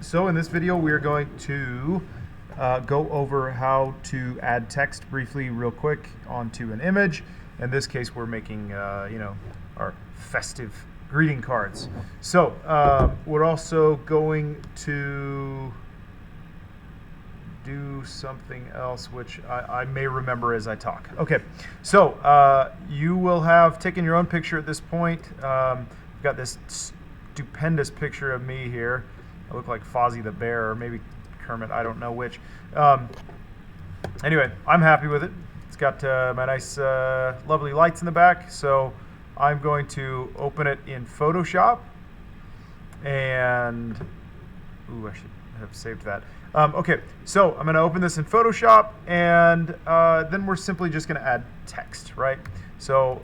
So in this video, we are going to go over how to add text briefly, real quick, onto an image. In this case, we're making, our festive greeting cards. So we're also going to do something else, which I may remember as I talk. Okay, so you will have taken your own picture at this point. We've got this stupendous picture of me here. I look like Fozzie the Bear, or maybe Kermit, I don't know which. Anyway, I'm happy with it. It's got my nice, lovely lights in the back, so I'm going to open it in Photoshop. And, ooh, I should have saved that. Okay, so I'm going to open this in Photoshop, and then we're simply just going to add text, right? So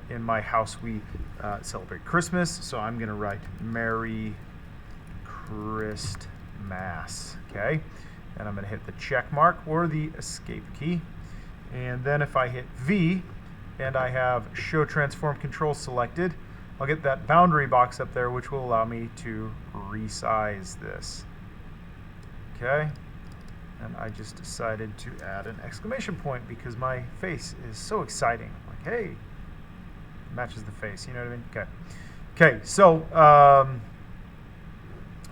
in my house, we celebrate Christmas, so I'm going to write Merry Christmas, okay? And I'm going to hit the check mark or the escape key. And then if I hit V and I have Show Transform Control selected, I'll get that boundary box up there, which will allow me to resize this. Okay? And I just decided to add an exclamation point because my face is so exciting. Like, hey, matches the face, you know what I mean? Okay. Okay, so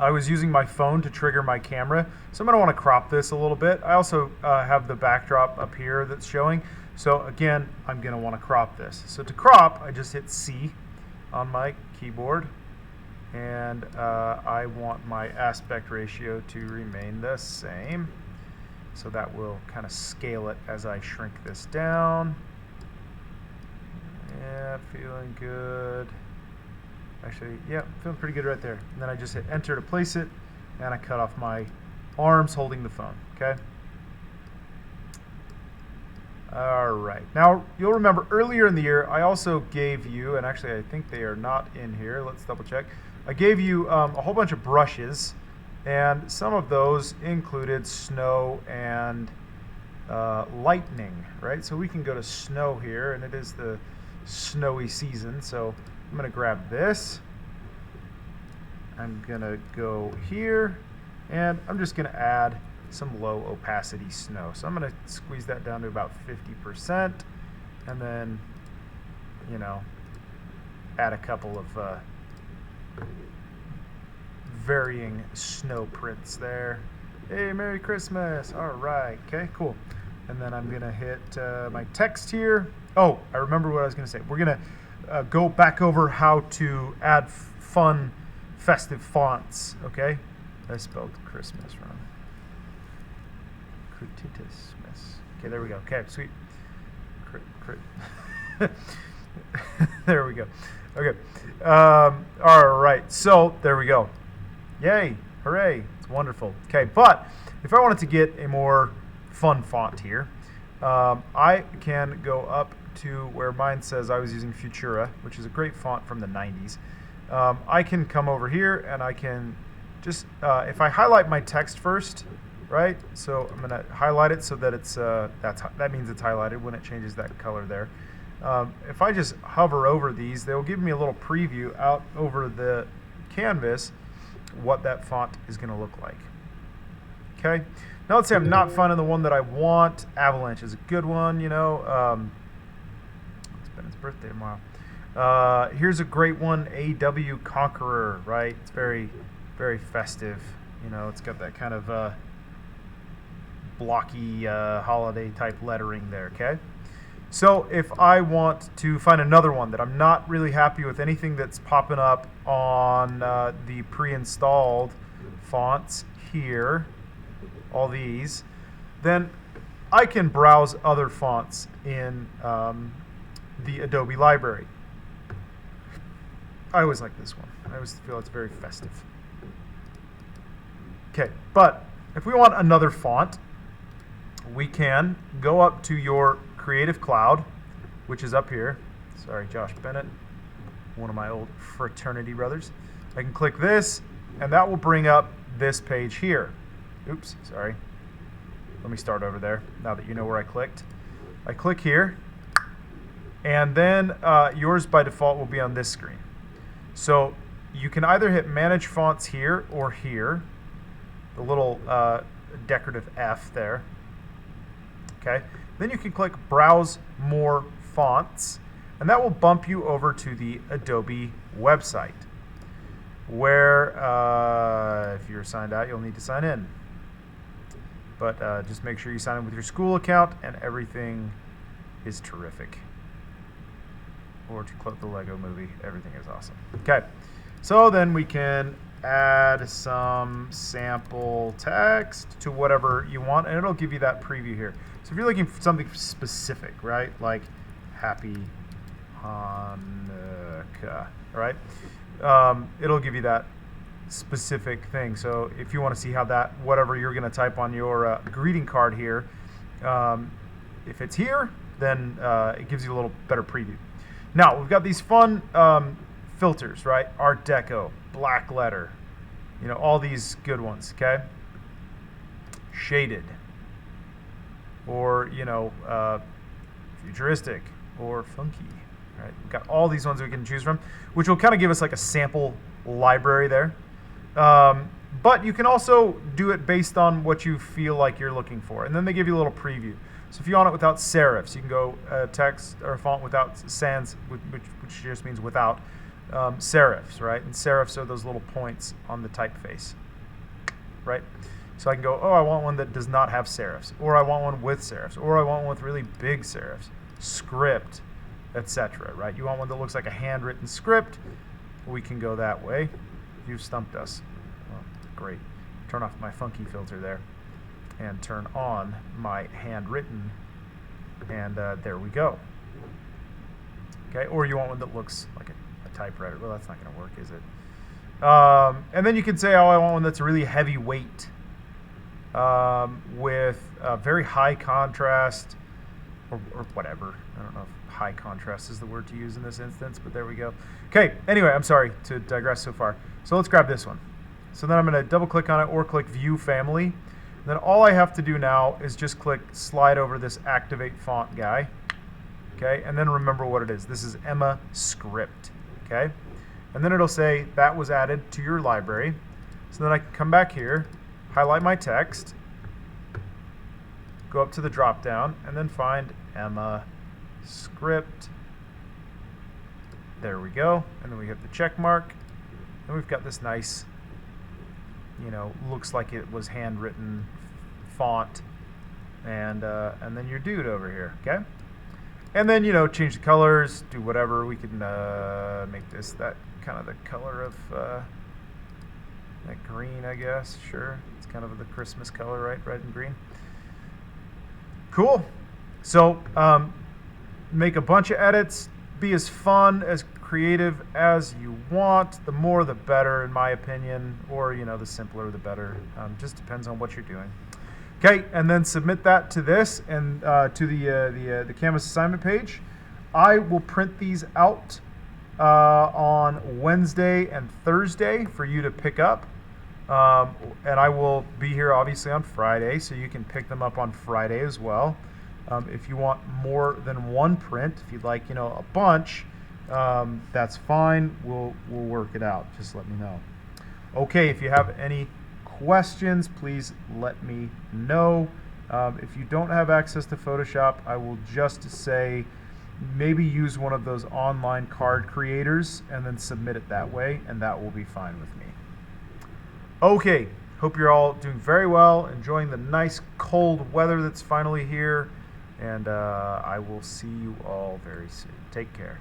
I was using my phone to trigger my camera, so I'm going to want to crop this a little bit. I also have the backdrop up here that's showing, so again, I'm going to want to crop this. So to crop, I just hit C on my keyboard, and I want my aspect ratio to remain the same, so that will kind of scale it as I shrink this down. Yeah, feeling good. Actually, yeah, feeling pretty good right there. And then I just hit enter to place it, and I cut off my arms holding the phone, okay? All right. Now, you'll remember earlier in the year, I also gave you, and actually I think they are not in here. Let's double check. I gave you a whole bunch of brushes, and some of those included snow and lightning, right? So we can go to snow here, and it is the snowy season, so I'm going to grab this. I'm going to go here, and I'm just going to add some low opacity snow. So I'm going to squeeze that down to about 50%, and then, add a couple of varying snow prints there. Hey, Merry Christmas. All right. Okay, cool. And then I'm going to hit my text here. Oh, I remember what I was going to say. We're going to go back over how to add fun, festive fonts, okay? I spelled Christmas wrong. Christmas. Okay, there we go. Okay, sweet. There we go. Okay. All right, so there we go. Yay, hooray, it's wonderful. Okay, but if I wanted to get a more fun font here, I can go up to where mine says I was using Futura, which is a great font from the 90s. I can come over here and I can just, if I highlight my text first, right? So I'm going to highlight it so that it's that means it's highlighted when it changes that color there. If I just hover over these, they'll give me a little preview out over the canvas what that font is going to look like. Okay. Now let's say I'm not finding the one that I want. Avalanche is a good one, It's Bennett's birthday tomorrow. Here's a great one, AW Conqueror, right? It's very, very festive. It's got that kind of blocky holiday type lettering there, okay? So if I want to find another one that I'm not really happy with anything that's popping up on the pre-installed fonts here, all these, then I can browse other fonts in the Adobe library. I always like this one. I always feel it's very festive. Okay, but if we want another font, we can go up to your Creative Cloud, which is up here. Sorry, Josh Bennett, one of my old fraternity brothers. I can click this, and that will bring up this page here. Oops, sorry. Let me start over there, now that you know where I clicked. I click here, and then yours by default will be on this screen. So you can either hit Manage Fonts here or here, the little decorative F there. Okay. Then you can click Browse More Fonts, and that will bump you over to the Adobe website, where if you're signed out, you'll need to sign in. But just make sure you sign in with your school account, and everything is terrific. Or to quote the Lego movie, everything is awesome. Okay, so then we can add some sample text to whatever you want, and it'll give you that preview here. So if you're looking for something specific, right, like Happy Hanukkah, right, it'll give you that specific thing. So if you want to see how that, whatever you're going to type on your greeting card here, if it's here, then it gives you a little better preview. Now, we've got these fun filters, right? Art Deco, black letter, you know, all these good ones, okay? Shaded, or, you know, futuristic, or funky, right? We've got all these ones we can choose from, which will kind of give us like a sample library there. But you can also do it based on what you feel like you're looking for. And then they give you a little preview. So if you want it without serifs, you can go text or font without sans, which just means without serifs, right? And serifs are those little points on the typeface, right? So I can go, oh, I want one that does not have serifs, or I want one with serifs, or I want one with really big serifs, script, etc., right? You want one that looks like a handwritten script, we can go that way. You've stumped us. Well, great. Turn off my funky filter there and turn on my handwritten, and there we go. Okay, or you want one that looks like a typewriter. Well, that's not going to work, is it? And then you can say, oh, I want one that's really heavyweight with very high contrast, or whatever. I don't know if high contrast is the word to use in this instance, but there we go. Okay, anyway, I'm sorry to digress so far. So let's grab this one. So then I'm going to double click on it or click View Family. And then all I have to do now is just click slide over this Activate Font guy. Okay, and then remember what it is. This is Emma Script. Okay, and then it'll say that was added to your library. So then I can come back here, highlight my text, go up to the drop down, and then find Emma Script. There we go, and then we hit the check mark, and we've got this nice, you know, looks like it was handwritten font, and then your dude over here, okay? And then, you know, change the colors, do whatever. We can make this that kind of the color of that green, I guess. Sure, it's kind of the Christmas color, right? Red and green. Cool. So make a bunch of edits. Be as fun, as creative as you want. The more, the better, in my opinion. Or, you know, the simpler, the better. Just depends on what you're doing. Okay, and then submit that to this and to the Canvas assignment page. I will print these out on Wednesday and Thursday for you to pick up. And I will be here obviously on Friday, so you can pick them up on Friday as well. If you want more than one print, if you'd like, you know, a bunch, that's fine. We'll work it out. Just let me know. Okay, if you have any questions, please let me know. If you don't have access to Photoshop, I will just say maybe use one of those online card creators and then submit it that way, and that will be fine with me. Okay, hope you're all doing very well, enjoying the nice cold weather that's finally here, and I will see you all very soon. Take care.